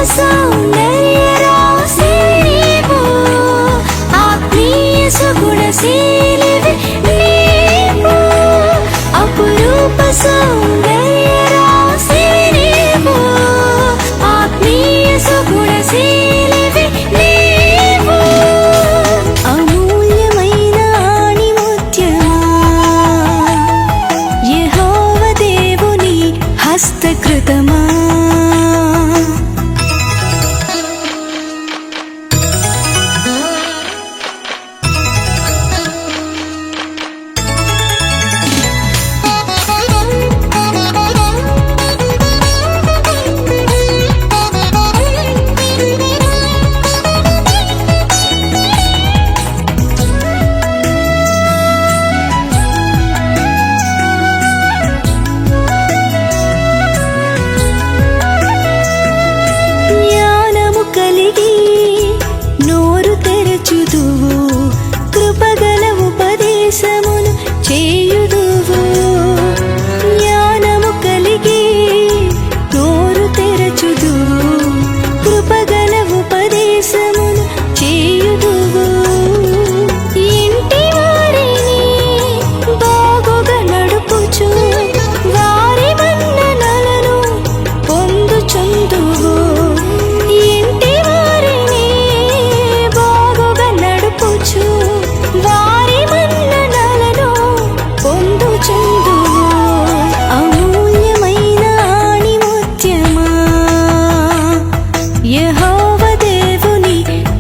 सौन्दर्यराशिनीवो आत्मीय सुगुणशीलिवे नीवो अपरूप सौन्दर्यराशिनीवो आत्मीय सुगुणशीलिवे नीवो अमूल्यమైన ఆణిముత్యమా యెహోవా దేవుని హస్తకృతమా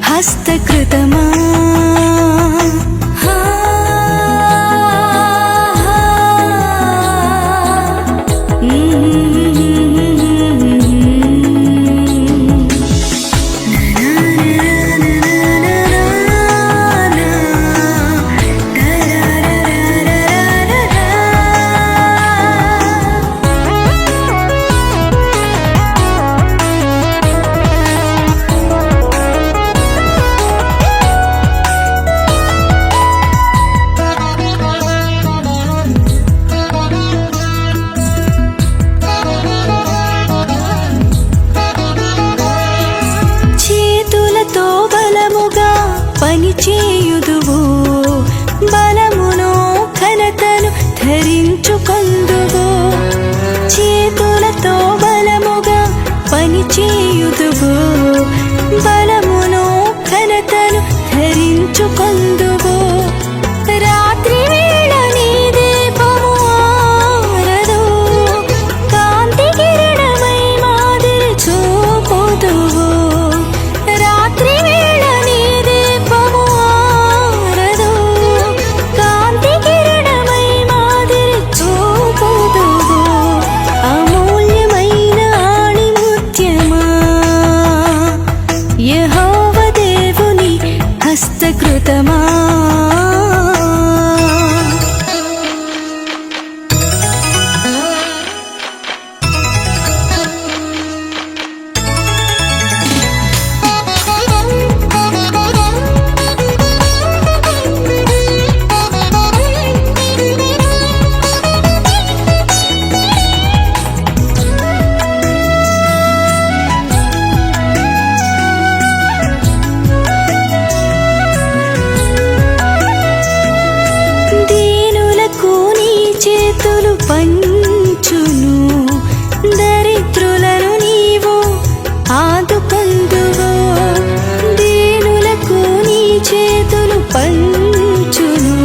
హస్తకృతమా పనిచేయుదువు బలమును ఘనతను ధరించుకొందువు చేతులతో బలముగా పనిచేయుదువు బలమును ఘనతను ధరించుకొందువు రాత్రి వేళ నీ దీపము ఆరదు కాంతి కిరణమై మాదిరి చూపుదువు రాత్రి వేళ నీ దీపము ఆరదు కాంతి కిరణమై మాదిరి చూపుదువు అమూల్యమైన ఆణిముత్యమా యెహోవా దేవుని హస్తకృతమా చేతులు పంచును దరిద్రులను నీవు ఆదుకొందువు దీనులకు నీ చేతులు పంచును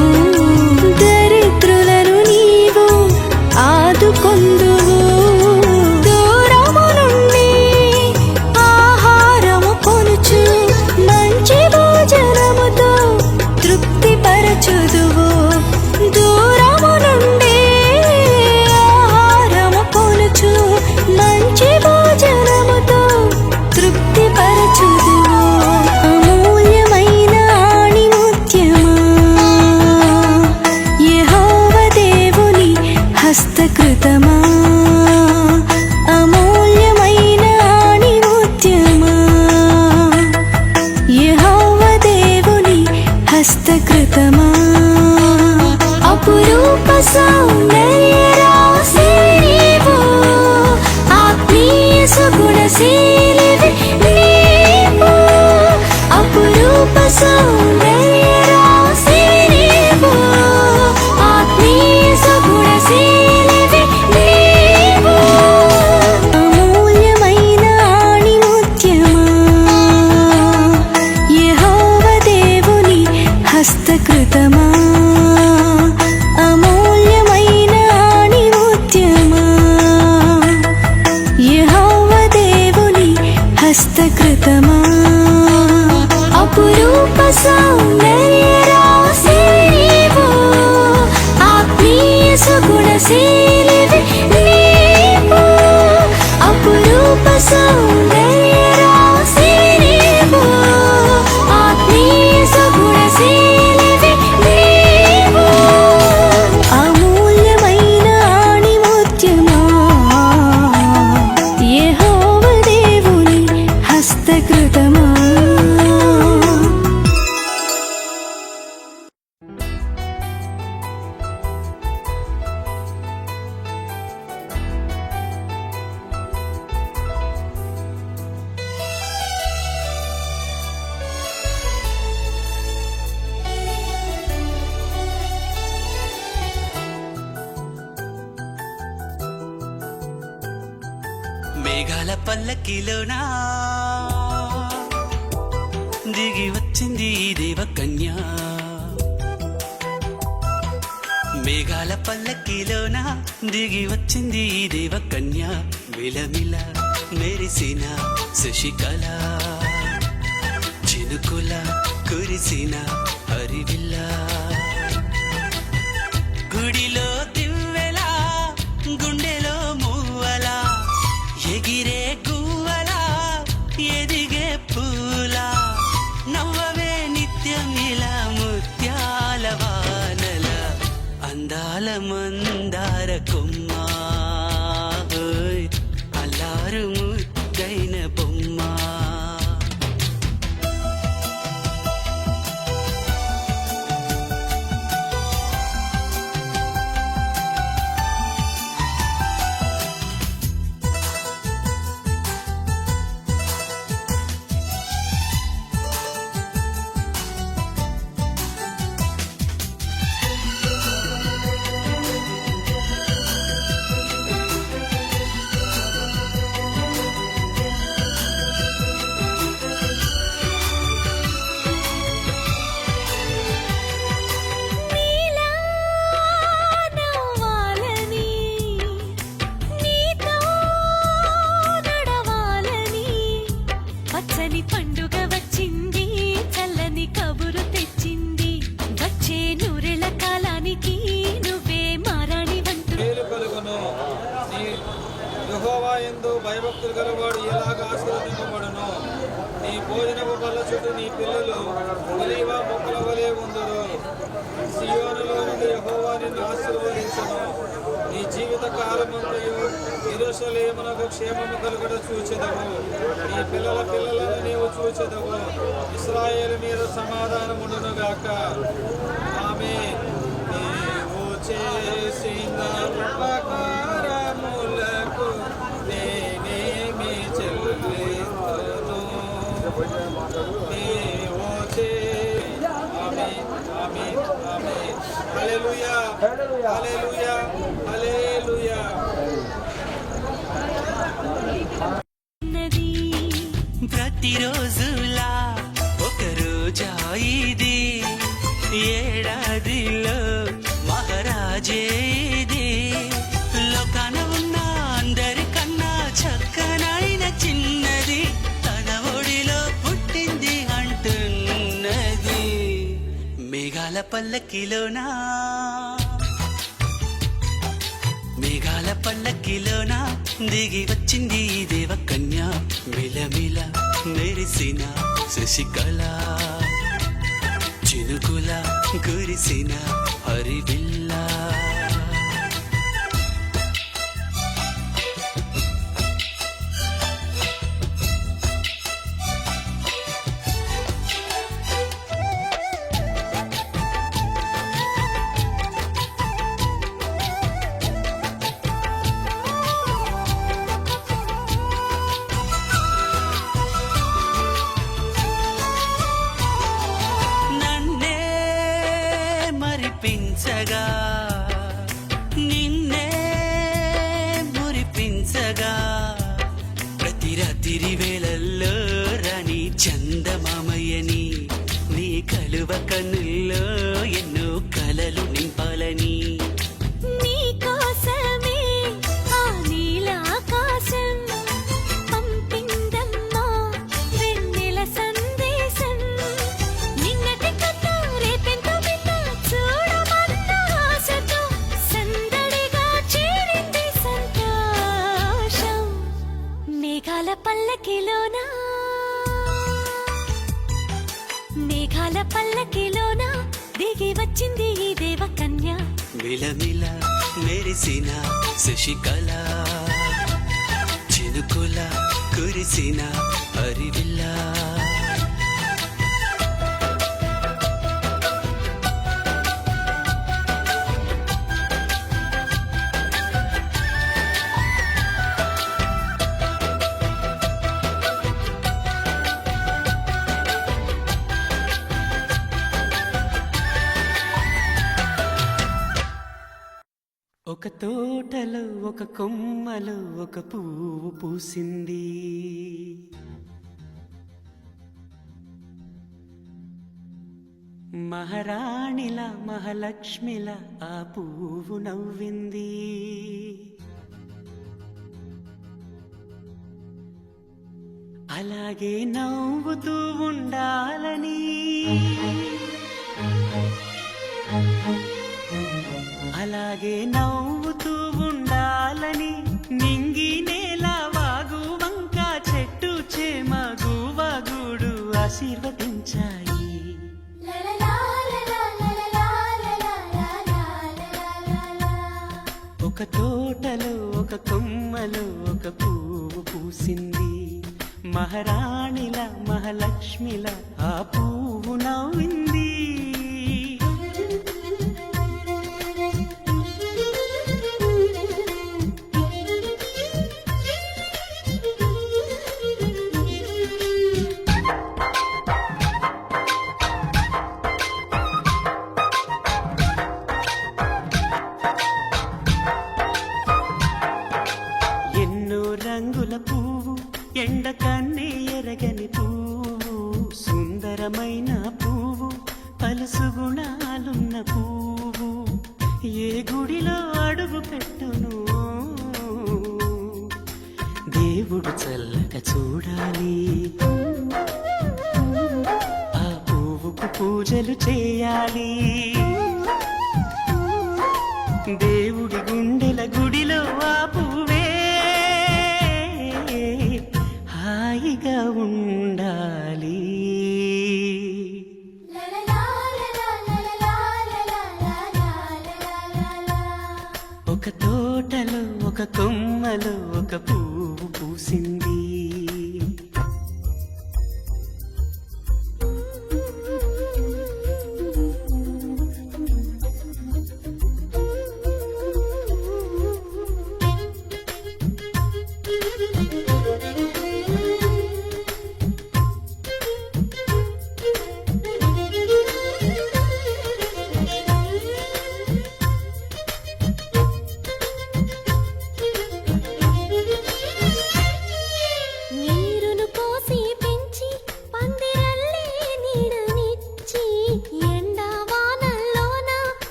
దరిద్రులను నీవు ఆదుకొందువు దూరము నుండి ఆహారము కొనుచు మంచి భోజనముతో తృప్తిపరచుదువు దూరము నుండి ఆహారము కొనుచు మంచి భోజనముతో తృప్తిపరచుదువు అమూల్యమైన ఆణిముత్యమా యెహోవా దేవుని హస్తకృతమా అమూల్యమైన ఆణిముత్యమా యెహోవా దేవుని హస్తకృతమా అపురూప సౌందర్యరాశినివో ఆత్మీయ సుగుణశీలివి సౌందర్య రాశి నీవు, ఆత్మీయ సుగుణశీలివి నీవు. అమూల్యమైన ఆణిముత్యమా, యెహోవా దేవుని హస్తకృతమా. అమూల్యమైన ఆణిముత్యమా, యెహోవా దేవుని హస్తకృతమా. అపురూప సౌందర్య రాశి నీవు, ఆత్మీయ సుగుణశీలివి నీవు. అపురూప సౌందర్య రాశి నీవు, ఆత్మీయ సుగుణశీలివి నీవు. అమూల్యమైన ఆణిముత్యమా, యెహోవా దేవుని హస్తకృతమా. మేఘాల పల్లకిలోనా దిగి వచ్చింది ఈ దేవకన్య. మేఘాల పల్లకిలోన దిగి వచ్చింది ఈ దేవకన్య. మిలమిల మెరిసిన శశికళ, చినుకుల కురిసిన హరివిల్ల. గుడిలో దివ్వెలా, గుండెలో మూవలా, ఎగిరే గువ్వలా, ఎదిగే పూలా. నవ్వవే నిత్యం ఇలా ముత్యాల వానల, అందాల మందార కొమ్మ, ఓయ్ అల్లారు ముద్దైన బొమ్మ. నీలా నవ్వాలని, నీతో నడవాలని, పచ్చని పండుగ వచ్చింది, చల్లని కబురు తెచ్చింది. వచ్చే నూరెళ్ళ కాలానికి నువ్వే మారాణి వంతు. మేలు కలుగును. నీ యెహోవా యందు భయభక్తులు గలవాడు ఎలాగ ఆశీర్వదింపబడును. నీ భోజనపు బల్ల చుట్టూ నీ పిల్లలు ఒలీవ మొక్కల వలె ఉందురు. సియోనులో నుండి యెహోవా నిన్ను ఆశీర్వదించును. నీ జీవిత కాలమంతయు యెరూషలేమునకు క్షేమము కలుగుట చూచెదవు. నీ పిల్లల పిల్లలను నీవు చూచెదవు. ఇశ్రాయేలు మీద సమాధానముండునుగాక. ఆమేన్. నీవు చేసిన ఉపకారములకు నేనేమి చెల్లింతును. నీవు ఆమేన్, ఆమేన్, ఆమేన్. హల్లెలూయా, హల్లెలూయా, హల్లెలూయా. ఉన్నది ప్రతిరోజులా ఒక రోజా ఇది, ఏడాదిలో మహారాజే ఇది. లోకాన ఉన్న అందరికన్నా చక్కనైన చిన్నది, తన ఒడిలో పుట్టింది అంటున్నది. మేఘాల పల్లకిలోనా, మేఘాల పల్లకిలోన దిగి వచ్చింది ఈ దేవకన్య. మిలమిల మెరిసిన శశికళ, చినుకుల కురిసిన హరివిల్ల. కలువ కనుల్లో ఎన్నో కలలు నింపాలని నీ కోసమే ఆ నీలాకాశం పంపిందమ్మా వెన్నెల సందేశం. నిన్నటి కథ రేపెంతో వింత చూడమన్న ఆశతో సందడిగా చేరింది సంతోషం. మేఘాల పల్లకిలోనా మేఘాల పల్లకిలోనా దిగి వచ్చింది ఈ దేవకన్య. మిలమిల మెరిసిన శశికళ చినుకుల కురిసిన హరివిల్లా ఒక తోటలో ఒక కొమ్మలో ఒక పువ్వు పూసింది. మహారాణిల మహాలక్ష్మిల ఆ పువ్వు నవ్వింది. అలాగే నవ్వుతూ ఉండాలని అలాగే నవ్వుతూ ఉండాలని నింగి నేల వాగు వంక చెట్టు చేమ గువగూడు ఆశీర్వదించాయి. ఒక తోటలో ఒక కొమ్మలో ఒక పువ్వు పూసింది. మహారాణిల మహాలక్ష్మిల ఆ పువ్వు నవ్వింది. రంగుల పువ్వు ఎండ కన్నే ఎరగని పువ్వు సుందరమైన పువ్వు పలుసు గుణాలున్న పువ్వు ఏ గుడిలో అడుగు పెట్టును దేవుడు చల్లగా చూడాలి. ఆ పువ్వుకు పూజలు చేయాలి. దేవుడి గుండెల గుడిలో ఆ పువ్వే హాయిగా ఉండాలి. ఒక తోటలో ఒక కొమ్మలో ఒక పువ్వు పూసింది.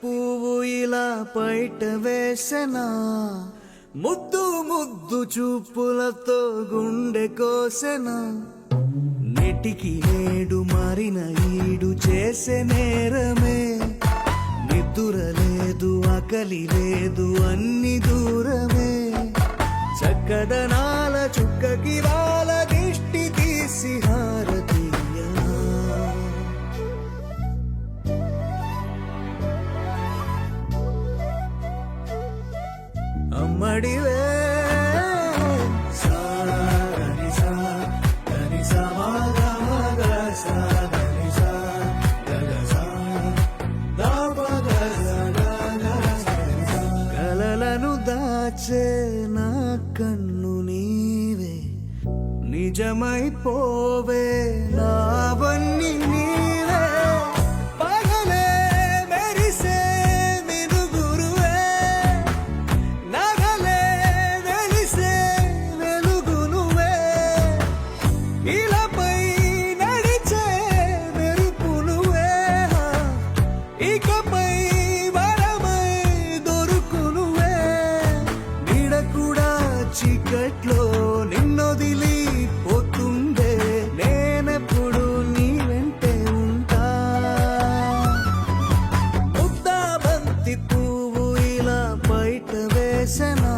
పువ్వు ఇలా బయట వేసెనా ముద్దు ముద్దు చూపులతో గుండె కోసెనా నెటికి నేడు మారిన ఈడు చేసే నేరమే నిద్ర లేదు ఆకలి లేదు అన్ని దూరమే చక్కదనాల చుక్కకి వాళ్ళ దిష్టి తీసి హారతీయ నిజమైపోవే నావన్నీ నీవే పగలే మెరిసే మినుగురువే నగలే వెలిసే వెలుగు నువ్వే ఇలాపై నడిచే మెరుపు నువ్వే ఇకపై వరమై దొరుకు నువ్వే నీడ కూడా చీకట్లో నిన్నొదిలి పోతుందే నేనెప్పుడు నీ వెంటే ఉంటా ముద్దా బంతి పువ్వు ఇలా బయట వేసనా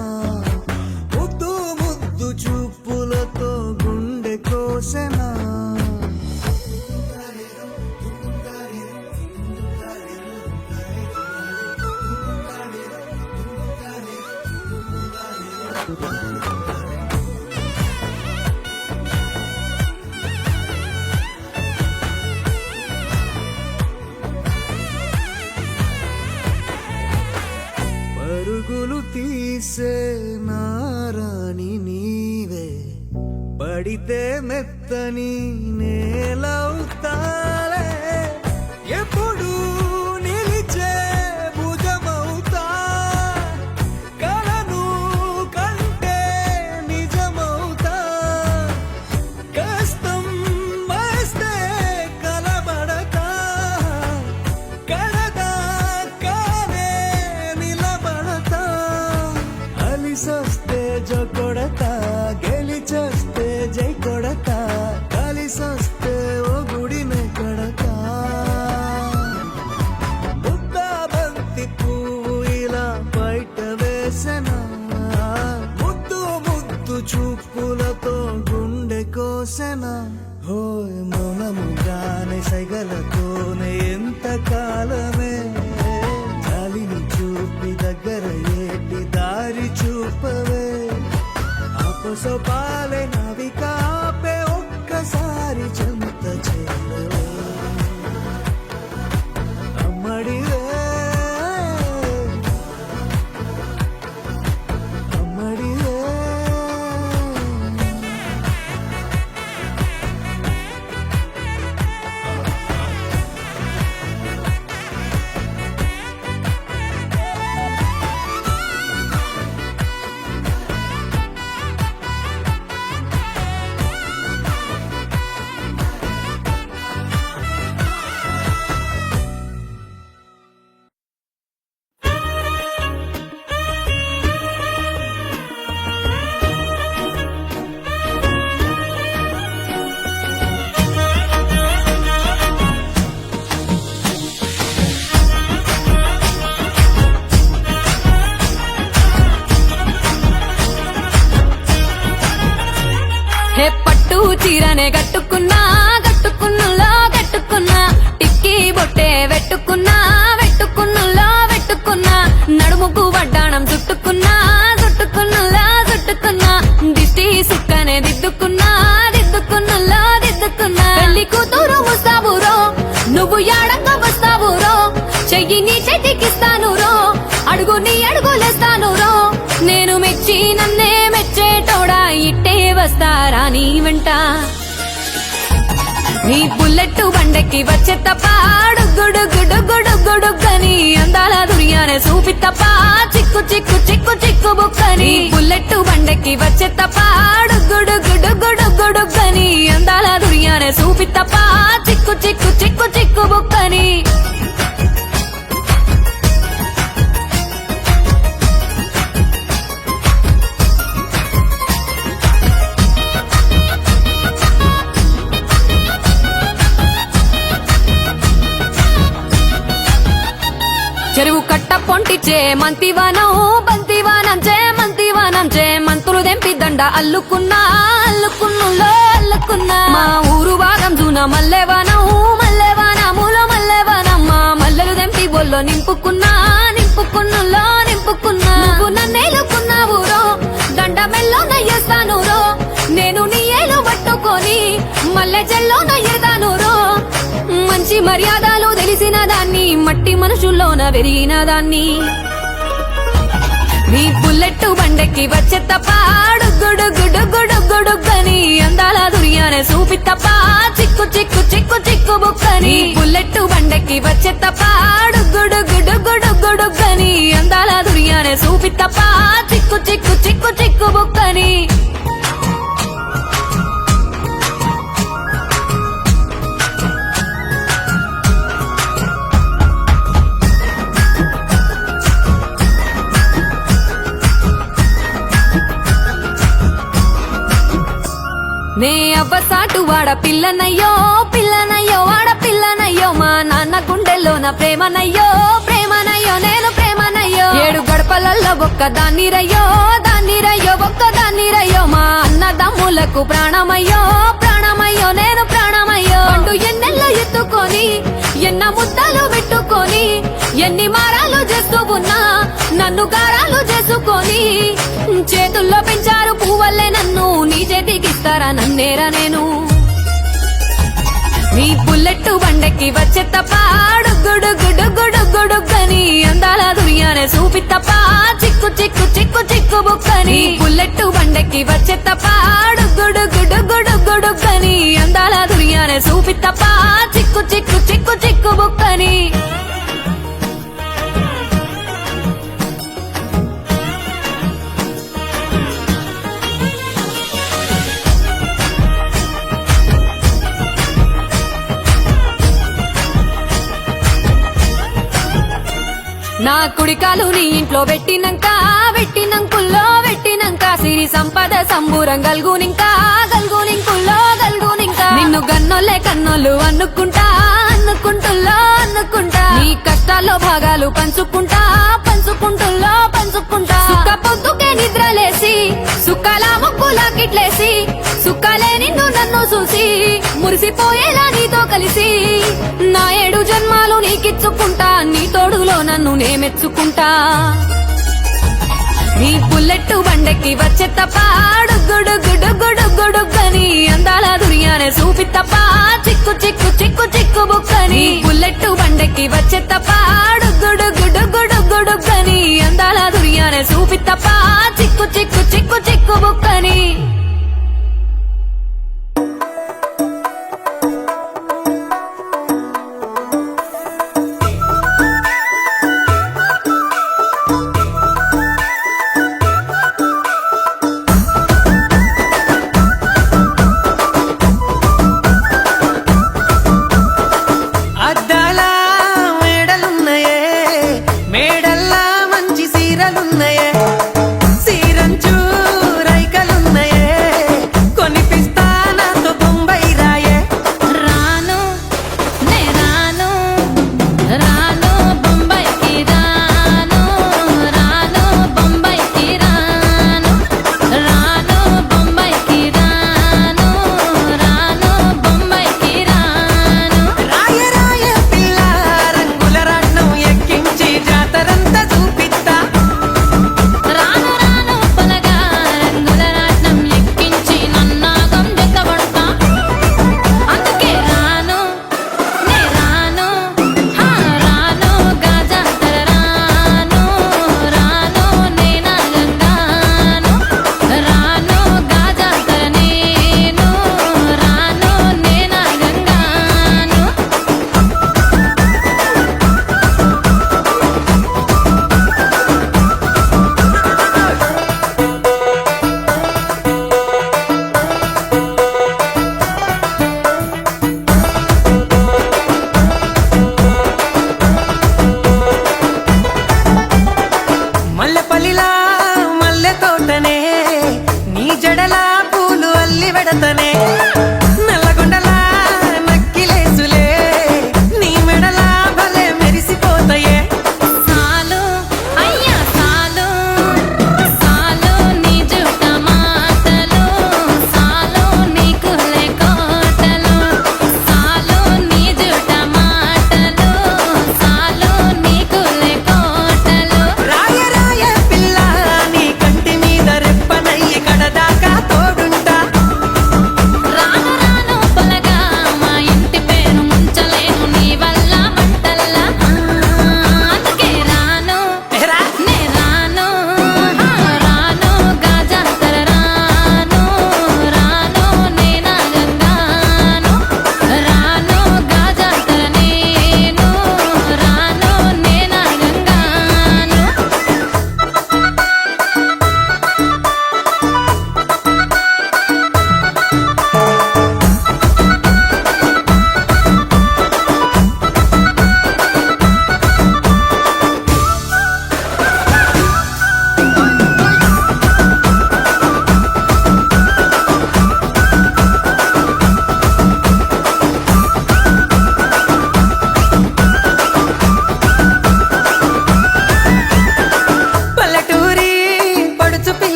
ముద్దు ముద్దు చూపులతో గుండె కోసెనా పరుగులు తీసే నారాణి నీవే పడితే మెత్తని నేలవుతాలే ఎప్పుడు నిలిచే భుజమవుతా కలను కంటే నిజమవుతా కష్టం వస్తే కలబడతా కడదాకానే నిలబడతా అలిసొస్తే జో కొడతా గెలిచొస్తే జై కొడతా కలిసొస్తే ఓ గుడినే కొడతా ముద్దా బంతి పువ్వు ఇలా బయట వేసనా ముద్దు ముద్దు చూపులతో గుండె కోసెనా హోయ్ మౌనముగానే సైగలతోనే ఎంత కాలమే జాలిని చూపి దగ్గర ఏటి దారి చూపవే ఆపసోపాలే నావికాపే ఒక్కసారి చెంత చేరవే అమ్మడివే అమ్మడివే హే పట్టు చీరనే కట్టుకున్నా కట్టుకున్నులో కట్టుకున్నా టిక్కీ బొట్టే వెట్టుకున్నా వెట్టుకున్నులో వెట్టుకున్నా నడుముకు వడ్డాణం చుట్టుకున్నా చుట్టుకున్నులో చుట్టుకున్నా దిష్టి సుక్కనే దిద్దుకున్నా దిద్దుకున్నులో దిద్దుకున్నా పెళ్లి కూతురు ముస్తాబురో నువ్వు యాడంగా వస్తావురో చెయ్యి నీ చేతికిస్తాను రో అడుగు నీ అడుగులేస్తాను రో నేను మెచ్చి నన్నే మెచ్చేటోడా ఇట్టే వస్తారా నీ వెంట నీ బుల్లెట్ బండెక్కి వచ్చే తప్ప గుడుగుడుగుడుగుడుగుడుగని అందాల దుర్యానే చూపి తప్ప చిక్కు చిక్కు చిక్కు చిక్కు బుక్కని బుల్లెట్ బండెక్కి వచ్చే తప్ప గుడుగుడుగుడుగుడుగని అందాల దుర్యానే చూపి తప్ప చిక్కు చిక్కు చిక్కు చిక్కు బుక్కని చెరువు కట్ట పొంటిచే మంతివానం బంతివానం చే మంతివానం చే మంతులు దెంపి దండ అల్లుకున్నా అల్లుకున్నులో అల్లుకున్నా మా ఊరు భాగం జూన మల్లెవానం మల్లెవానములో మల్లెవానం మా మల్లెలు దెంపి బొల్లో నింపుకున్నా నింపుకున్నులో నింపుకున్నా నువ్వు నన్నేలుకున్నావు రో దండ మెల్లో నయ్యేస్తాను రో నేను నీ ఏలు పట్టుకొని మల్లె జల్లో నయ్యేదాను రో మంచి మర్యాదలు తెలిసిన దాన్ని మట్టి మనుషుల్లోన పెరిగిన దాన్ని నీ బుల్లెట్ బండెక్కి వచ్చే తప్ప డుగ్గుడుగ్గుడుగ్గుడుగ్గని అందాల దుర్యానే చూపి తప్ప చిక్కు చిక్కు చిక్కు చిక్కు బుక్కని బుల్లెట్టు బండకి వచ్చే తప్ప డుగ్గుడుగ్గుడుగ్గుడుగ్గుడుగ్గని అందాల దుర్యానే చూపి తప్ప చిక్కు చిక్కు చిక్కు చిక్కు బుక్కని నే అవ్వసాటు వాడ పిల్లనయ్యో పిల్లనయ్యో వాడ పిల్లనయ్యో మా నాన్న గుండెల్లో నా ప్రేమనయ్యో ప్రేమనయ్యో నేను ప్రేమనయ్యో 7 గడపలల్లో ఒక్క దాన్నిరయ్యో దాన్నిరయ్యో ఒక్క దాన్నిరయ్యో మా అన్నదమ్ములకు ప్రాణమయ్యో ప్రాణమయ్యో నేను ప్రాణమయ్యో అంటూ ఎన్నెల్లో ఎత్తుకొని ఎన్న ముద్దలు పెట్టుకొని ఎన్ని మారాలు చేస్తూ ఉన్నా నన్ను గారాలు చేసుకొని చేతుల్లో పెంచారు పువ్వల్లే నన్ను నీ చేతికిస్తారా నన్నేరా నేను నీ బుల్లెట్టు బండకి వచ్చే తప్ప డుగ్గుడుగ్గుడుగ్గుడుగ్గుడుగ్గని అందాల దుర్యానే చూపి తప్ప చిక్కు చిక్కు చిక్కు చిక్కు బుక్కని బుల్లెట్టు బండకి వచ్చే తప్ప డుగ్గుడుగ్గుడుగ్గుడుగ్గుడుగ్గని అందాల దుర్యానే చూపి తప్ప చిక్కు చిక్కు చిక్కు చిక్కు బుక్కని నా కుడికాలు నీ ఇంట్లో పెట్టినంకుల్లో పెట్టినంక సిరి సంపద సంబూరం గల్గునింకుల్లో నిన్ను గన్నోలే కన్నోళ్ళు అనుకుంటుల్లో నీ కష్టాల్లో భాగాలు పంచుకుంటుల్లో సుక్క పొద్దుకే నిద్రలేసి సుక్కల ముక్కులా కిట్లేసి సుక్కలే నిన్ను నన్ను చూసి మురిసిపోయేలా నీతో కలిసి నా 7 జన్మాలు నీకిచ్చుకుంటా నీ తోడులో నన్ను నేమెచ్చుకుంటా నీ బుల్లెట్టు బండకి వచ్చే తప్ప డుగ్గుడుగ్గుడుగ్గుడుగ్గుడుగ్గని అందాల దుర్యానే చూపి తప్ప చిక్కు చిక్కు చిక్కు చిక్కు బుక్కని బుల్లెట్టు బండకి వచ్చే తప్ప డుగ్గుడుగ్గుడుగ్గుడుగ్గుడుగ్గని అందాల దుర్యానే చూపి తప్ప చిక్కు చిక్కు చిక్కు చిక్కు బుక్కని అద్దాల మేడలున్నాయే మేడల్లా మంచి సీరలున్నాయే సీరంచు రైకలున్నాయే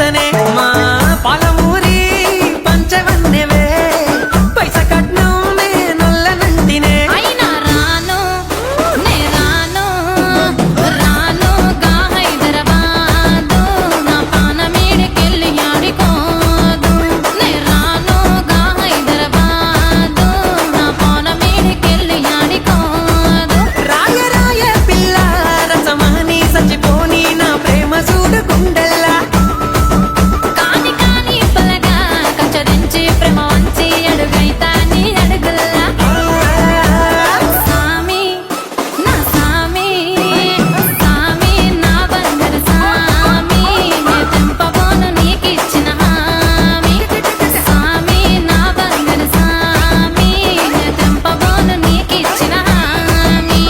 చేస్తానే మా పాలమూరి పంచవన్నెవే పైస కట్నం నొల్లనంటినే అయినా రాను నే రాను రాను గా హైదరాబాదు నా పానమీడికెళ్ళి ఆడికోదు నే రాను గా హైదరాబాదు నా పానమీడికెళ్ళి ఆడికోదు రాయ రాయ పిల్ల రసమాని సచ్చిపోని నా ప్రేమ చూడు గుండెల్లా కాని కాని పలగా కచ్చరించి ప్రేమ వంచి అడుగైతా నీ అడుగుల్లా సామి నా సామి సామి నా బంగారు సామి నే తెంపబోను నీకిచ్చిన హామీ సామి నా బంగారు సామి నే తెంపబోను నీకిచ్చిన హామీ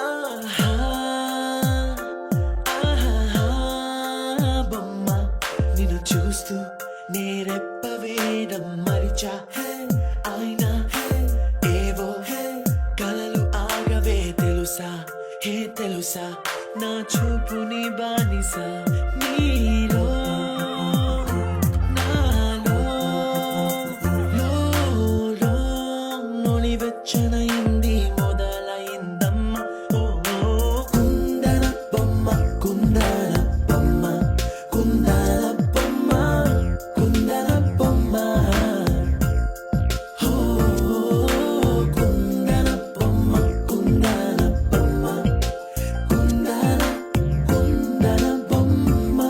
ఆహా, ఆహా, బొమ్మ నిన్ను చూస్తూ నేరెప్ప వేయడం మరిచా అయినా ఏవో కలలు ఆగవే తెలుసా హే తెలుసా నా చూపుని బానిసా నీలో నాలో లోలో నొలివెచ్చనైంది మొదలైందమ్మ ఓ కుందన బొమ్మ కుందన బొమ్మ కుందన బొమ్మ కుందన బొమ్మ ఓ కుందన బొమ్మ కుందన బొమ్మ కుందన కుందన బొమ్మ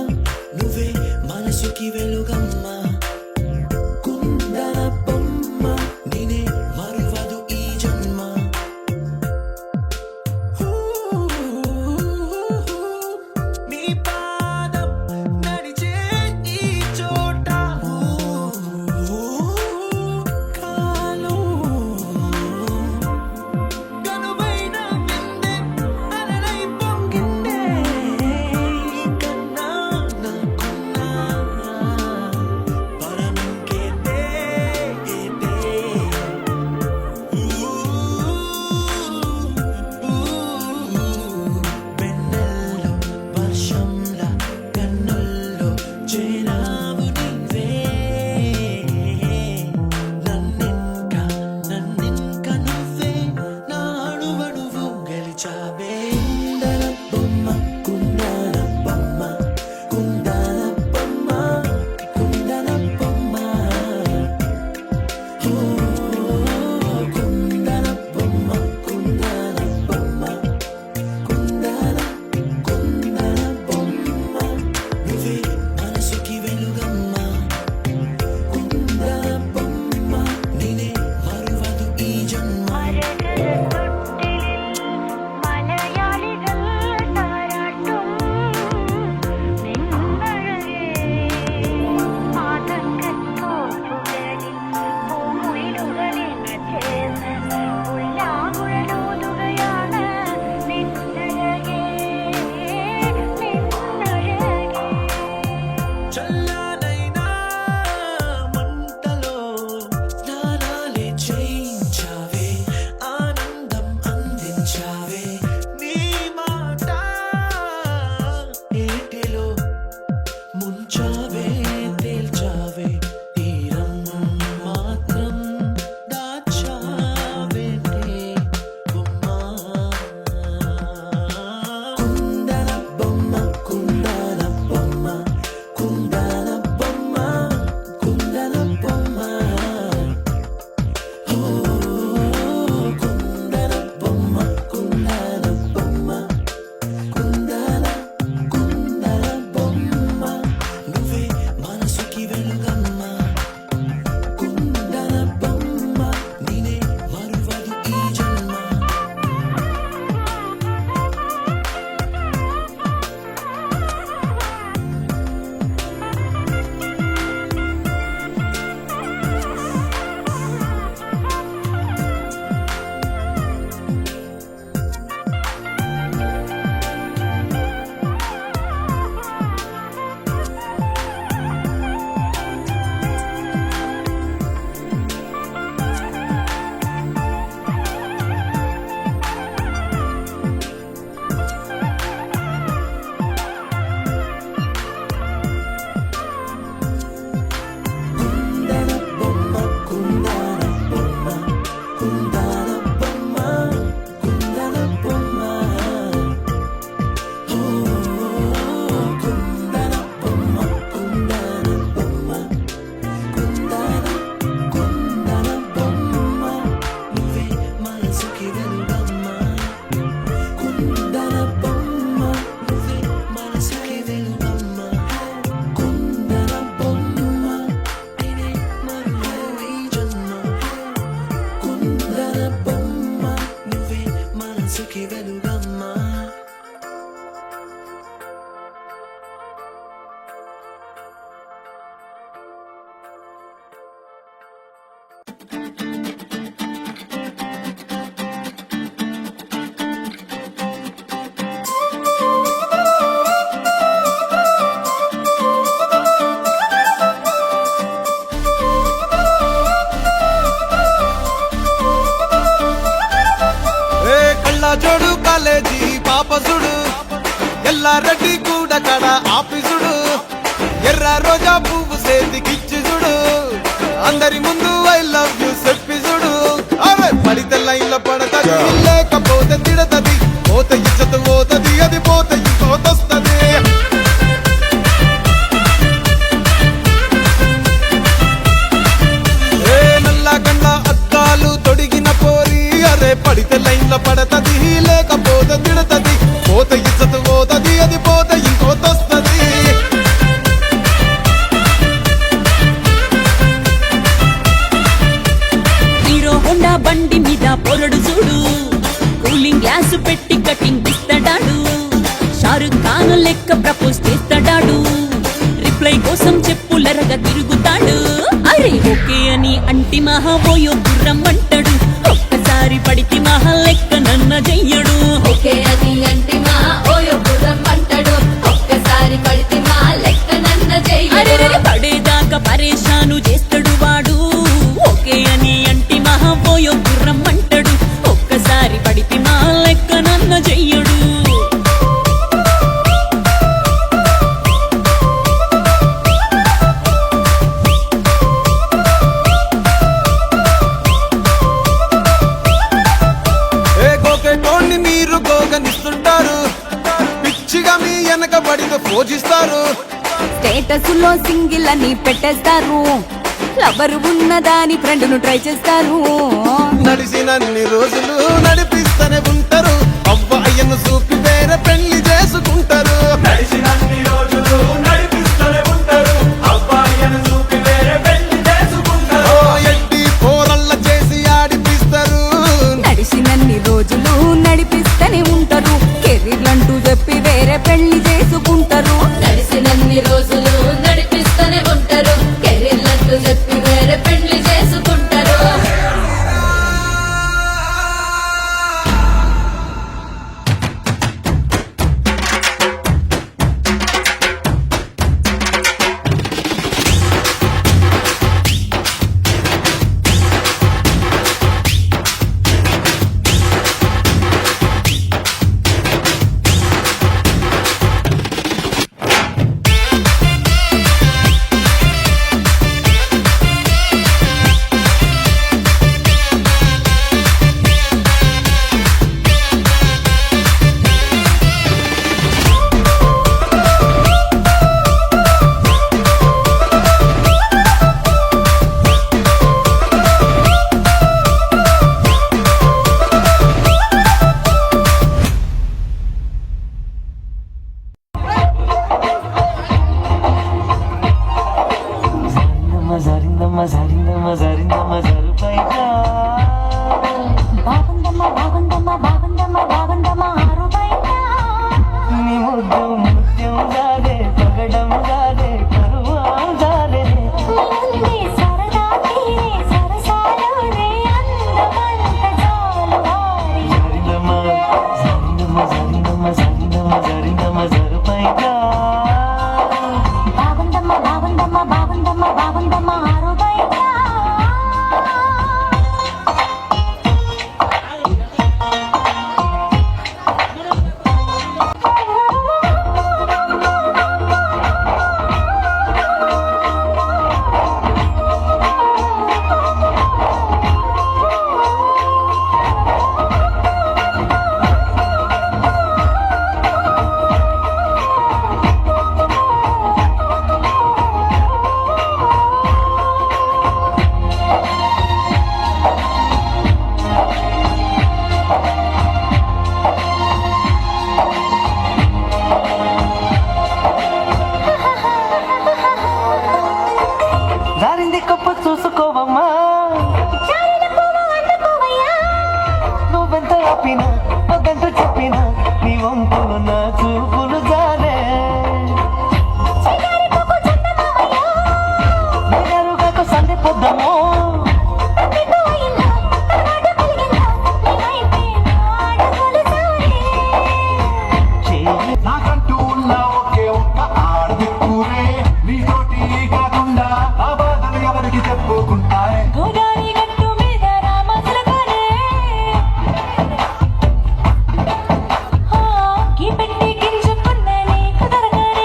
వెలుగమ్మ కుందన బొమ్మ నువ్వే మనసుకి వెలుగమ్మ కుందన బొమ్మ నేనే మరువలేవు ఈ జన్మ కుందన బొమ్మ నువ్వే మనసుకి వెలుగమ్మ కళ్ళజోడు కాలేజీ పాపసుడు ఎల్లారెడ్డి కూడా కడ ఆఫీసుడు ఎర్ర రోజా పువ్వు సేతికిచ్చి చూడు అందరి ముందు ఐ లవ్ యూ చెప్పిసుడు అరే పడితే లైన్లో పడతది లేకపోతే తిడతది పోత ఇచ్చత పోతది అది పోత ఇంకోతొస్తది నల్లగండ్ల అద్దాలు తొడిగిన పోరి అరే పడితే లైన్లో పడతది లేకపోతే తిడతది పోత ఇచ్చత పోతది అది పోత ఇంకోతొస్తది హీరో హోండా బండి మీద పొరడు చూడు కూలింగ్ గ్లాస్ పెట్టి కటింగ్ ఇస్తాడాడు షారుఖ్ ఖాన్ లెక్క ప్రపోజ్ చేస్తాడాడు రిప్లై కోసం చెప్పులరగా తిరుగుతాడు అరే ఓకే అని అంటి మహా ఓయో గుర్రం అంటాడు ఒక్కసారి పడితి మహా లెక్క నన్న చెయ్యడు ఓకే అని అంటే మా ఓయో గుర్రం అంటాడు ఒక్కసారి పడితే మా లెక్క నన్న అరే చెయ్యడు పడేదాకా పరేషాను చేస్తాడు వాడు ఓకే అని అంటి మహా ఓయో గుర్రం అంటాడు ఒక్కసారి పడితి మా లెక్క నన్న చెయ్యడు గోకెటోన్ని మీరు గోగనిస్తుంటారు పిచ్చిగా మీ వెనక బడితో పూజిస్తారు స్టేటస్ లో సింగిల్ అని పెట్టేస్తారు లవర్ ఉన్నదాని ఫ్రెండ్ ను ట్రై చేస్తారు నడిచినన్ని రోజులు నడిపిస్తూనే ఉంటారు అవ్వ అయ్యను చూపి వేరే పెళ్లి చేసుకుంటారు నడిచినన్ని రోజులు నడిపిస్తూనే ఉంటారు అవ్వ అయ్యను చూపి వేరే పెళ్లి చేసుకుంటారు ఎట్టి పోరల్ల చేసి ఆడిపిస్తారు నడిచినన్ని రోజులు నడిపిస్తూనే ఉంటారు కెరీర్లంటూ చెప్పి వేరే పెళ్లి చేసుకుంటారు నడిచినన్ని రోజులు నడిపిస్తూనే ఉంటారు కెరీర్లంటూ చెప్పి వేరే పెళ్లి చేసుకుంటారు చెప్పిన ఒకంటూ చెప్పిన నీ వంపులు నా చూపులు జారే నేనరుగకు సంధి పొద్దము నాకంటూ ఉన్న ఒకే ఒక్క ఆడదిక్కురే నీతోటి కాకుండా ఆ బాధలు ఎవరికి చెప్పుకుంటారే గోదావరి గట్టు మీద రామసులగానే గీ పెట్టి గింజుకున్న నీకు దొరకనే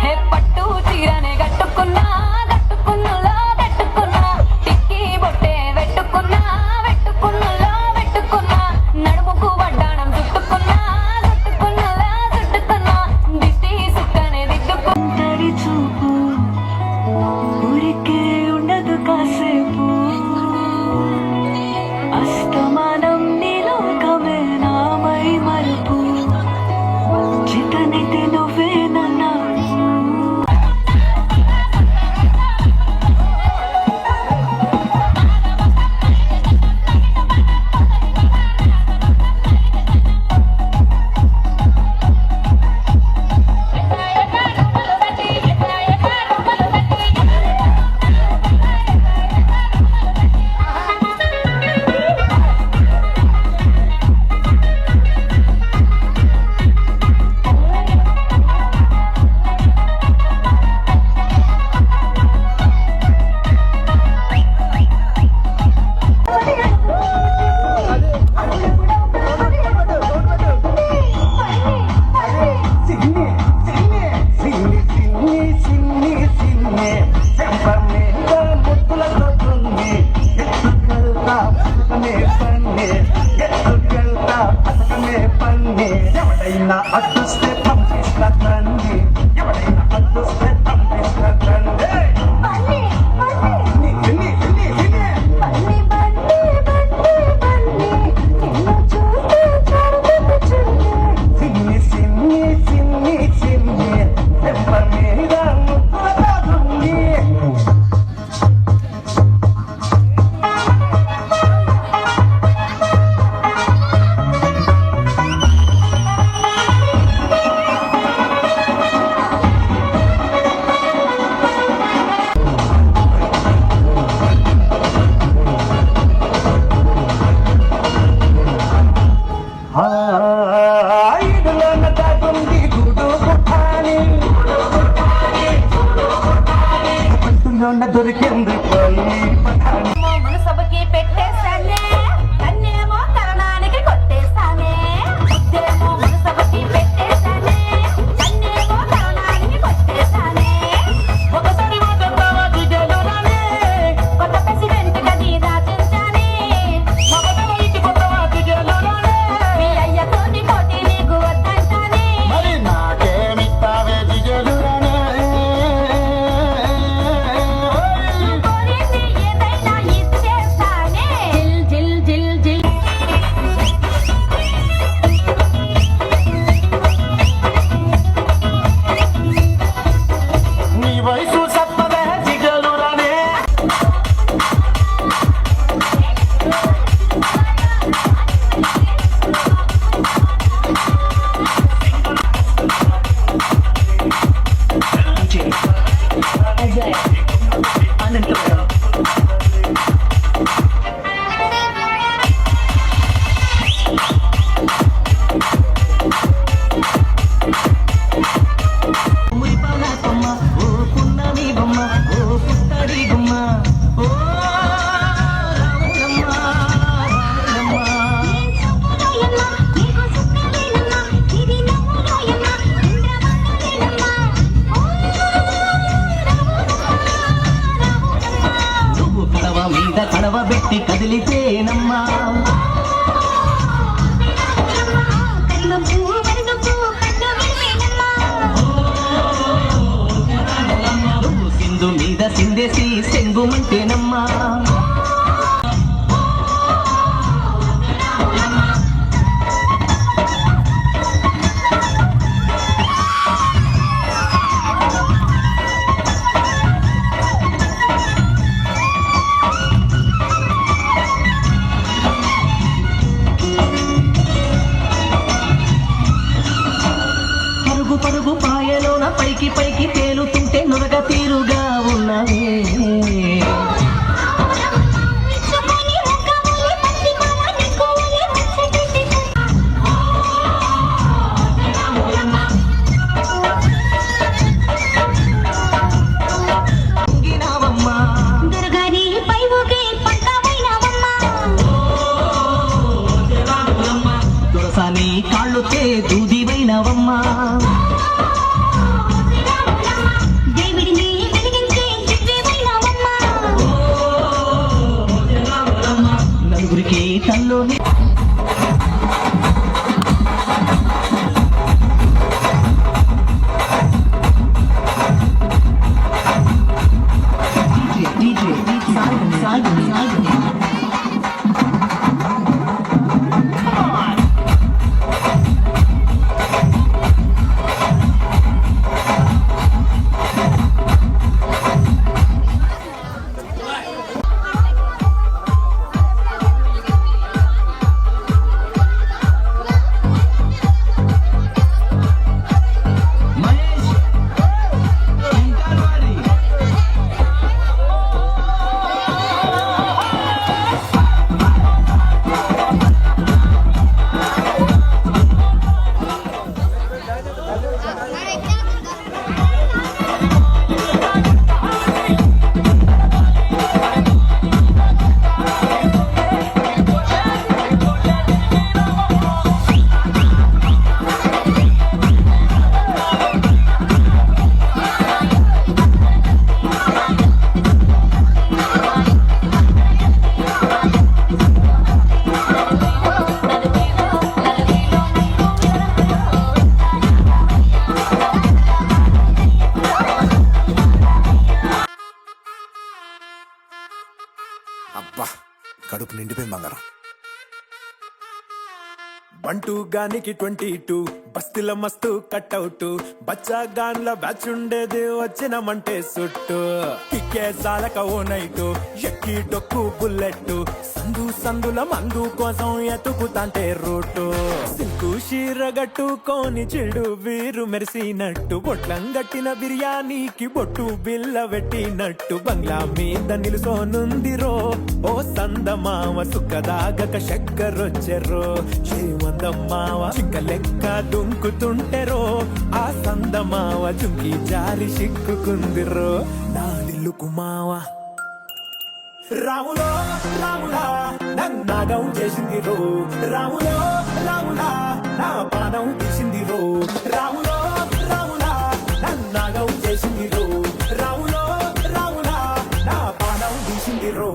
హే పట్టు చీరనే కట్టుకున్నా కట్టుకున్నులో కట్టుకున్నా టిక్కి బొట్టే వెట్టుకున్నా వెట్టుకున్నులో వెట్టుకున్నా నడుముకు వడ్డాణం చుట్టుకున్నా చుట్టుకున్నులో చుట్టుకున్నా దిష్టి సుక్కనే దిద్దుకున్నా తడి చూపు ఊరికే ఉండదు కాసేపు అస్తమానం నీలోకమే నామై మరుపు చితనితే నువ్వే నన్నా ఎవడైనా అడ్డుస్తే పంపిస్తా తండ్రి ఎవడైనా అడ్డుస్తే పంపిస్తా తండ్రి సిన్ని సిన్ని సిన్ని సిన్ని చెంప మీద ముద్దులతో దున్ని ఐదులోన దాగుంది గూడు పుట్టాని పట్టులోన దొరికింది పల్లి పఠాని మనసభకి పెట్టేశానే కన్నేమో కరణానికి కొట్టేశానే ముద్దేమో మనసభకి పెట్టేశానే కన్నేమో కరణానికి కొట్టేశానే ఒకసారి కొత్త ప్రెసిడెంట్ గది రాచించానే మీ అయ్యతోటి పోటీ నీకు వద్దంటానే మరి నాకేమిస్తావే దిగలురానే కోరింది ఏదైనా ఇచ్చేస్తానే జిల్ జిల్ జిల్ జిల్ నీ వయసు సప్పదే దిగలురానే కడవ పెట్టి కదిలితేనమ్మా నువ్వు సింధు మీద సిందేసి సెంగుమంటేనమ్మా పరుగు పాయలోన పైకి పైకి తేలుతుంటే నురగ తీరుగా ఉన్నవే తులసాని కాళ్ళుతే దూదివైనవమ్మా నలుగురికి తల్లోని అబ్బా కడుపు నిండిపోయింది బంగారం. బంటూ గానికి 22 బస్తీల మస్తు కట్అవుట్ బచ్చా గాన్ల బ్యాచ్ ఉండేది వచ్చినమంటే సుట్టు కిక్కే సాలక ఓ నైటు ఎక్కి డొక్కు బుల్లెట్ సందు సందుల మందు కోసం ఎతుకుతాంటే రూటు సిల్కు షీరగట్టుకోని చెడు వీరు మెరిసినట్టు బొట్లం గట్టిన బిర్యానీకి బొట్టు బిల్ల పెట్టినట్టు బంగ్లా మీద నిలుసోనుందిరో ఓ సందమావ సుఖదాగక చక్కరొచ్చెరో శ్రీమందమ్మావ చిక్క లెక్క దుంకుతుంటెరో ఆ సందమావ జుంకి జారి సిక్కుకుందిరో నా నిల్లుకు మావ రాములో రాములా నన్నాగం చేసిందిరో రాములో రాములా నా పానం తీసిందిరో రాములో రాములా నన్నాగం చేసిందిరో రాములో రాములా నా పానం తీసిందిరో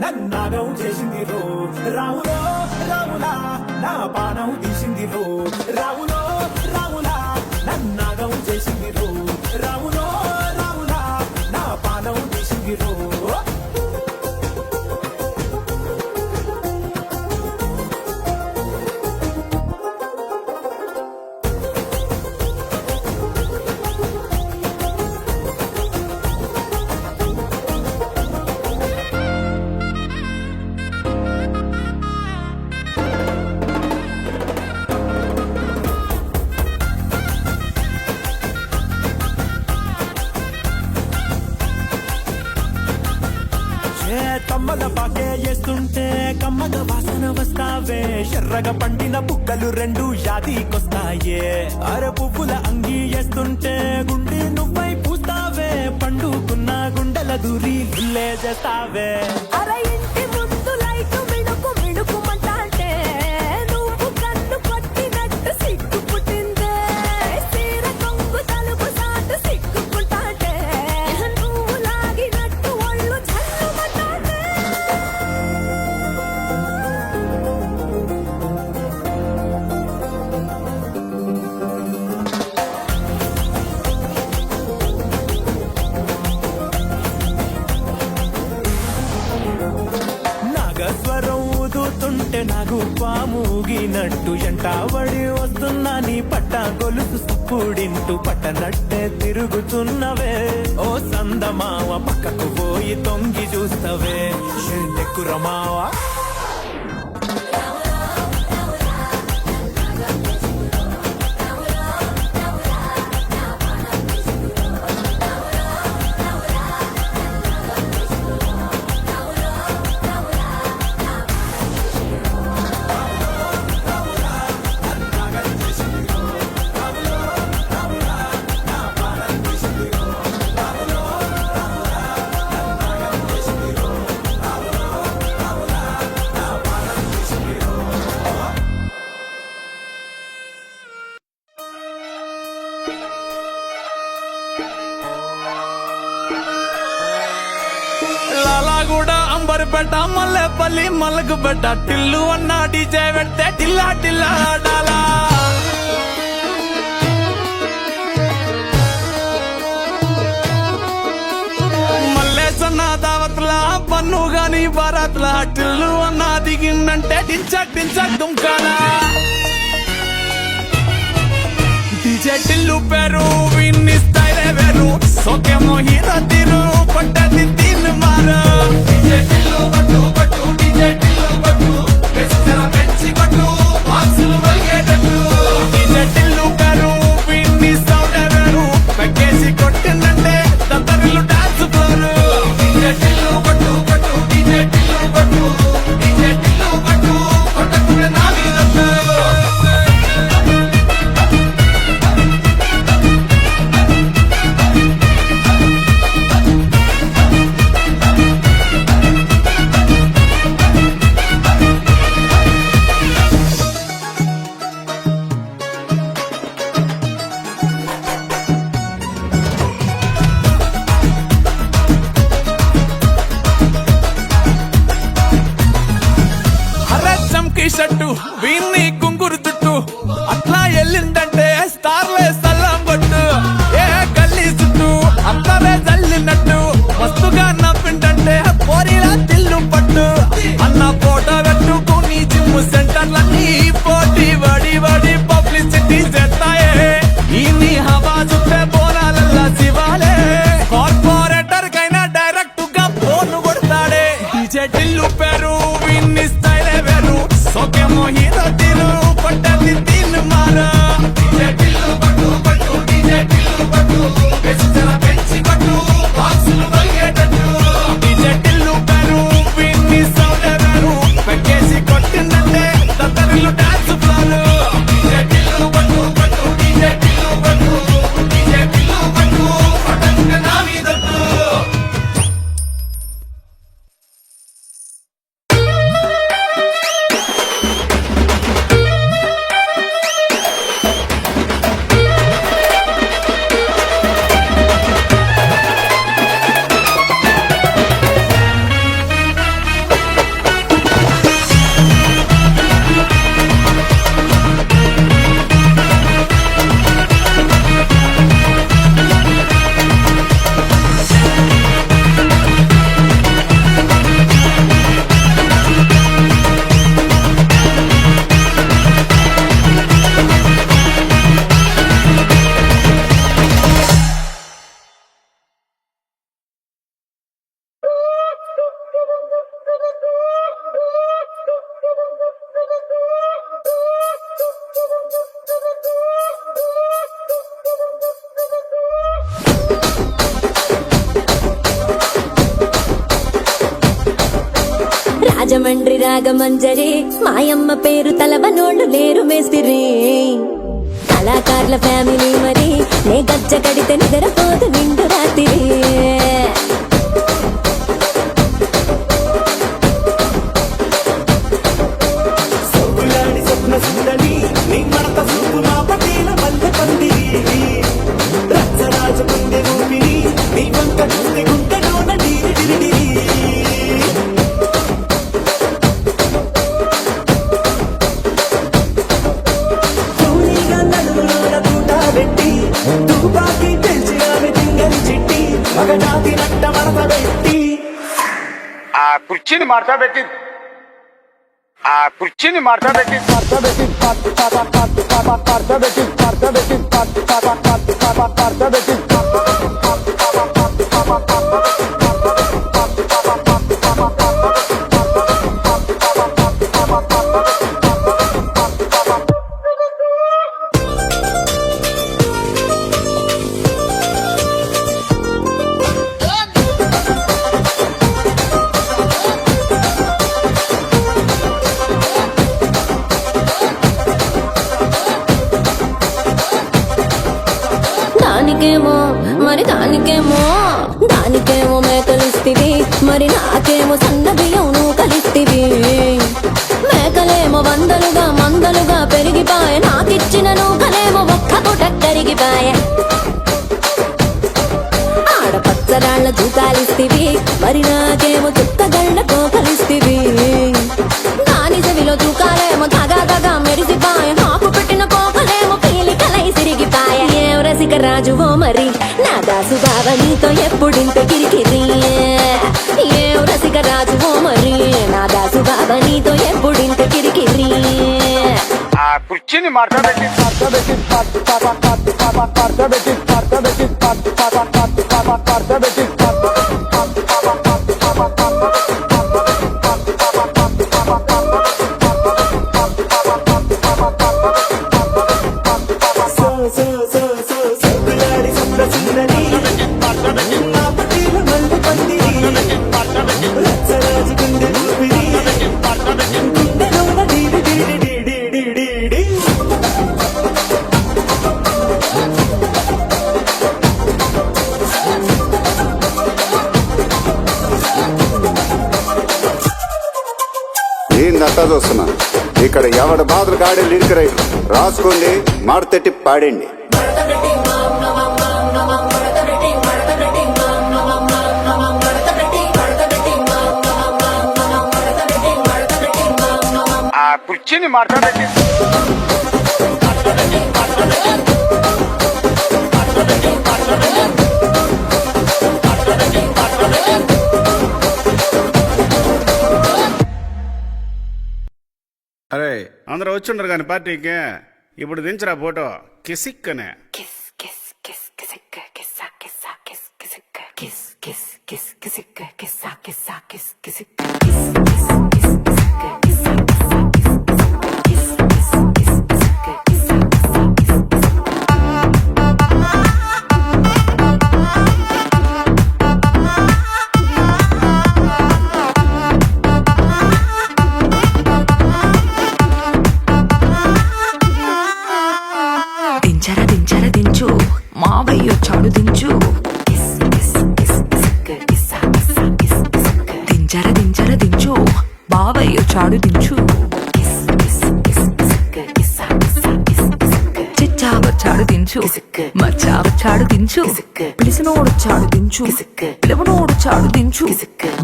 నన్నాగం చేసిందిరో రాములో రాములా నా పానం తీసిందిరో రాములో రాములా నన్నాగం చేసిందిరో రాములో రాములా నా పానం తీసిందిరో తమ్మల పాకే వేస్తుంటే కమ్మగ వాసన వస్తావే ఎర్రగా పండిన బుక్కలు రెండు యాదికొస్తాయే అర పువ్వుల అంగి వేస్తుంటే గుండె నువ్వై పూస్తావే పండుకున్న గుండెల దూరి గుల్లే చేస్తావే అరే ఇంటి ముందు లైట్ మిడుకు మిడుకుమంటాంటే నువ్వు కన్ను కొట్టినట్టు సిగ్గు పుట్టిందే సీర కొంగు తలుపు సాటు సిగ్గుకుంటాంటే నువ్వు లాగినట్టు ఒళ్ళు చల్లుమంటాంటే ఊగినట్టు ఎంటావడి వస్తున్నా నీ పట్ట గొలుసు సుప్పుడింటూ పట్టనట్టే తిరుగుతున్నవే ఓ సందమావ పక్కకు పోయి తొంగి చూస్తవే ఎక్కురమావా లాలాగూడ అంబర్పేట మల్లెపల్లి మలకపేట టిల్లు అన్న డీజే పెడితే టిల్లా టిల్లా ఆడాలా మల్లేసన్న దావత్లా పన్ను గాని భారత్లా టిల్లు అన్న దిగిందంటే టించక్ టించక్ దుంకాలా డీజే టిల్లు పేరు విన్ని స్టైలే వేరు సోకేమో హీరో తీరు పట్టది తీన్ మారు డీజే టిల్లు పట్టు పట్టు డీజే టిల్లు పట్టు వెచ్చర పెంచి పట్టు బాక్సులు వలిగేటట్టు డీజే టిల్లు పేరు విన్ని సౌండే వేరు పెక్కేసి కొట్టిందంటే తత్తరిల్లు డాన్స్ ఫ్లోరు డీజే టిల్లు పట్టు పట్టు డీజే టిల్లు పట్టు డీజే టిల్లు పట్టు కొట్టకునే నా వీరట్టు షట్టు వీన్ని కుంగురు చుట్టు అట్లా ఎల్లిందంటే స్టార్లే సల్లం కొట్టు ఏ గల్లీ చుట్టూ అత్తరే జల్లినట్టు మస్తుగా నవ్విందంటే పోరిలా తిల్లు పట్టు అన్న ఫోటో పెట్టుకుని జిమ్ సెంటర్లన్నీ పోటీ వడి వడి పబ్లిసిటీ చేస్తాయే ఈ హవా చుట్టే బోనాలల్లా శివాలే కార్పొరేటర్ కైనా డైరెక్ట్ గా ఫోన్ కొడతాడే డీజే టిల్లు పేరు విన్ని స్టైలే వేరు సోకేమో హీరో తీరు పట్టది తీన్ మారా డీజే టిల్లు పట్టు పట్టు డీజే టిల్లు పట్టు వెచ్చర పెంచి పట్టు బాక్సులు వలిగేటట్టు డీజే టిల్లు పేరు విన్ని సౌండే వేరు పెక్కేసి కొట్టిందంటే తత్తరిల్లు డాన్స్ ఫ్లోరు డీజే టిల్లు పట్టు పట్టు డీజే టిల్లు పట్టు డీజే టిల్లు పట్టు పట్టంగా నా మీదట్టు రాజమండ్రి రాగమంజరి మాయమ్మ పేరు తలవనోళ్ళు లేరు మేస్తిరి కళాకారుల ఫ్యామిలీ మరి నే గజ్జ కడితే నిద్రపోదు నిండు రాత్రి స్వప్న సుందరి నీ మడత చూపు నా పటేల మల్లె పందిరి రచ్చరాజు గుండె ఊపిరి నీ వంక చూస్తే గుండెలోన నీరు డిరిడిరి తూలిగా నడుములోన తూట పెట్టి తుపాకి తెలిసి ఆమె తింగరి చిట్టి మగజాతి నట్ట మడత పెట్టి ఆ కుర్చీని మార్చబెట్టి ఆ కుర్చీని మార్చబెట్టి దానికేమో మరి దానికేమో మేకలిస్తివి, మరి నాకేమో సన్న బియ్యం నువ్వు కలిస్తివి. మేకలేమో వందలుగా మందలుగా పెరిగిపాయ, నాకిచ్చిన నూకలేమో ఒక్క పూట కరిగిపాయ. ఆడపచ్చరాళ్ళ జూకాలిస్తివి, మరి నాకేమో చుక్కగళ్ళ కోకలిస్తివి. దాని చెవిలో జూకాలేమో దగా దగా మెరిసిపాయ, నాకు పెట్టిన కోకలేమో పీలికలై సిరిగిపాయ. ఏం రసిక రాజువో మరి నా దాసు బావ నీతో ఎప్పుడింత కిరికిరి. ఏం రసిక రాజువో మరి నా దాసు బావ నీతో ఎప్పుడింత కిరికిరి. ఆ కుర్చీని మార్చబెట్టి సబ్బులాడి సుందరి నా పటీల మల్లె పందిరి రచ్చరాజు గుండె ఊపిరి గుండెలోన డీడి డీడి డీడి డీడి డీ. ఏందంతా చూస్తున్నా ఇక్కడ ఎవడ బాధలు కాడే లిరిక్ రైటర్ రాసుకోండి, మాడతెట్టి పాడండి. ఆ కుర్చీని మార్చబెట్టి అరే అందరూ వచ్చిండ్రు కానీ పార్టీకి ఇప్పుడు దించరా ఫోటో కిసిక్ అనే. దించర దించు మావయ్య చాడు దించు. దించర దించు బావయ్య చాడు దించు. చిచ్చావచ్చాడు దించు, మచ్చావచ్చాడు దించు, పిలిసినోడొచ్చాడు దించు, పిలవనోడొచ్చాడు దించు,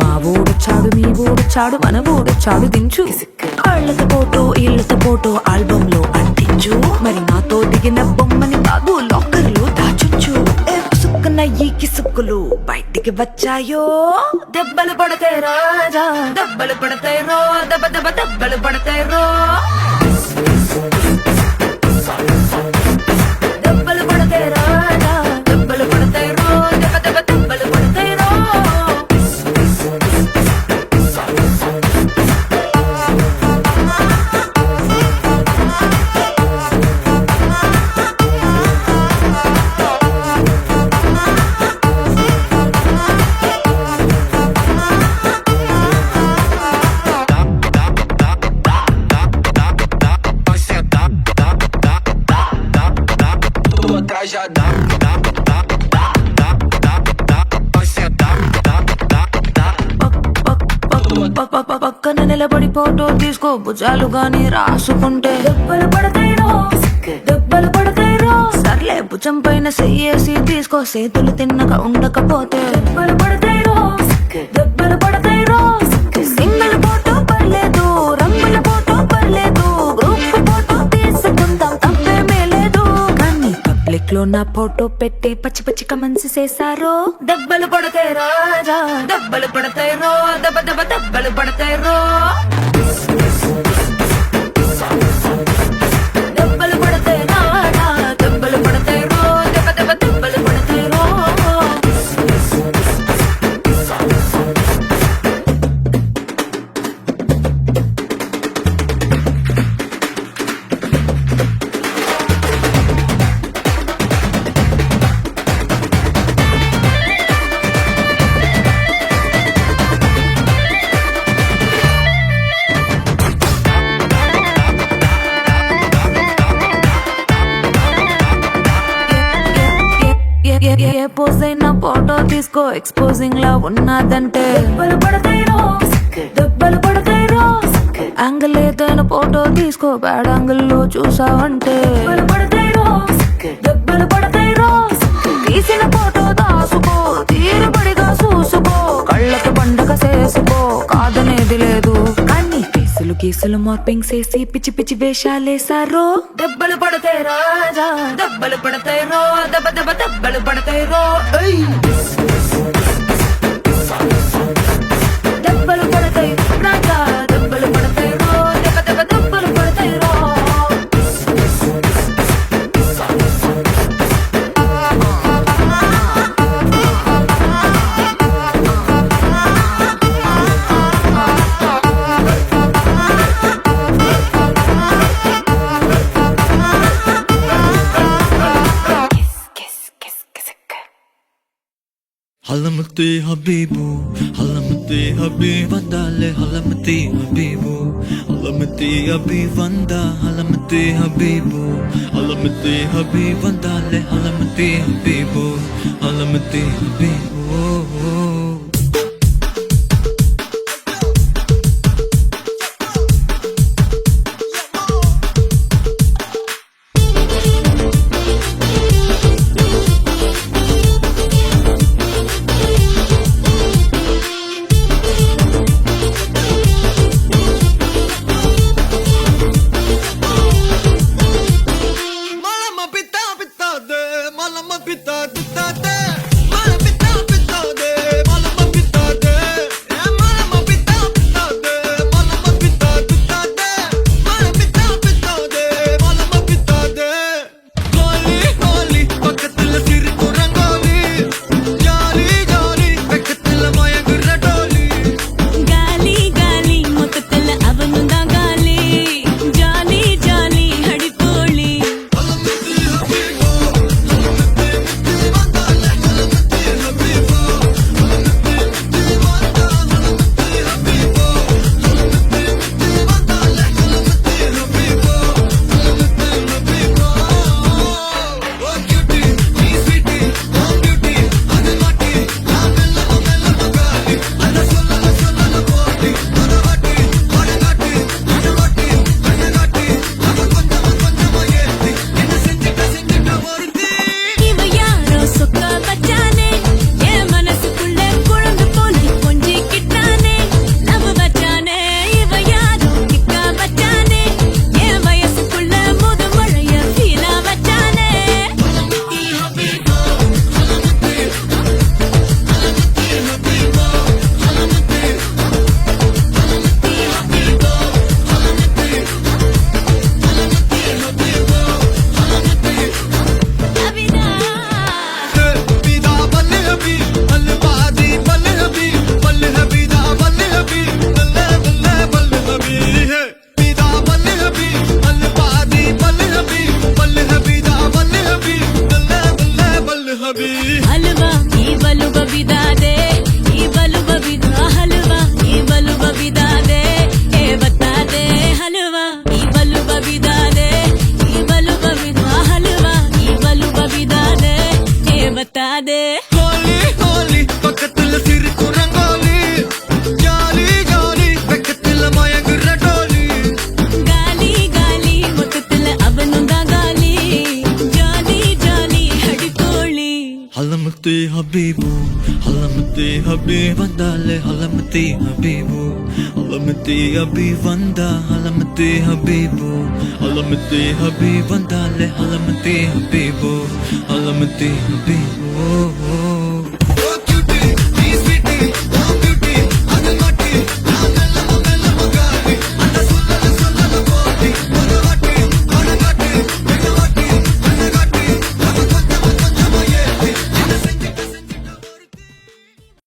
మా ఓడొచ్చాడు మీ ఓడొచ్చాడు మన ఓడొచ్చాడు దించు. కాళ్ళతో ఫోటో ఇళ్ళతో ఫోటో ఆల్బమ్ లో అంటించు, మరి నాతో దిగిన బొమ్మని బాబు లాకర్ లో దాచొచ్చు. సుక్కున ఈ కిసుక్కులు బయటికి వచ్చాయో, దెబ్బలు పడతాయి రాజా దెబ్బలు పడతాయి రో, దెబ్బ దెబ్బ దెబ్బలు పడతాయి రో. దెబ్బలు పడతాయి రాజా దెబ్బలు పడతాయి రో, దెబ్బ దెబ్బ దెబ్బలు పడతాయి రో. పక్కన నిలబడి ఫోటో తీసుకో, భుజాలు గాని రాసుకుంటే దెబ్బలు పడతాయిరో దెబ్బలు పడతాయిరో. సర్లే భుజం పైన చెయ్యేసి తీసుకో, చేతులు తిన్నగా ఉండకపోతే దెబ్బలు పడతాయిరో దెబ్బలు పడతాయిరో. సింగిల్ ఫోటో పర్లేదు, రంగుల ఫోటో పర్లేదు, గ్రూప్ ఫోటో తీసుకుందాం తప్పేమీ లేదు. కానీ పబ్లిక్ లో నా ఫోటో పెట్టి పచ్చి పచ్చి కమెంట్స్ చేశారో, దెబ్బలు పడతాయి రాజా దెబ్బలు పడతాయి రో, దెబ్బ దెబ్బ దెబ్బలు పడతాయి రో. దెబ్బలు పడతాయి రాడా దెబ్బలు పడతాయి రో దెబ్బ దెబ్బ దెబ్బలు పడతాయి రో ఏ పోజ్ అయినా ఫోటో తీసుకో ఎక్స్పోజింగ్ లా ఉన్నదంటే దెబ్బలు పడతాయి రో దెబ్బలు పడతాయి రో యాంగిల్ ఏదైనా ఫోటో తీసుకో బ్యాడ్ యాంగిల్ లో చూసావంటే దెబ్బలు పడతాయి రో దెబ్బలు పడతాయి రో తీసిన ఫోటో దాసుకో తీరుబడిగా చూసుకో కళ్ళకి పండగ చేసుకో కాదనేది లేదు కానీ కేసులు కేసులు మార్పింగ్ చేసి పిచ్చి పిచ్చి వేషాలేసారో దెబ్బలు పడతాయి రాజా దెబ్బలు పడతాయి రో దెబ్బ దెబ్బ దెబ్బలు పడతాయి రో దెబ్బలు పడతాయి రాజా దెబ్బలు పడతాయి రో దెబ్బ దెబ్బ దెబ్బలు పడతాయి రో Halamati Habibu, Halamati Habibandale, Halamati Habibu, Halamati Habibanda, Halamati Habibu, Halamati Habibandale, Halamati Habibu, Halamati Habibu. हलवा ई बलुबा बिदा दे ई बलुबा बिदा हलवा ई बलुबा बिदा दे ए बता दे हलवा ई बलुबा बिदा दे ई बलुबा बिदा हलवा ई बलुबा बिदा दे ए बता दे होली होली पकतल सिर कुरंगोली जाली जाली पकतल मयंगर डोली गाली गाली मुततल अबनुंदा गाली जाली जाली हड़कोली Halamati Habibu, Halamati Habibandale, Halamati Habibu, Halamati Habibanda, Halamati Habibu, Halamati Habibandale, Halamati Habibu, Halamati Habibu.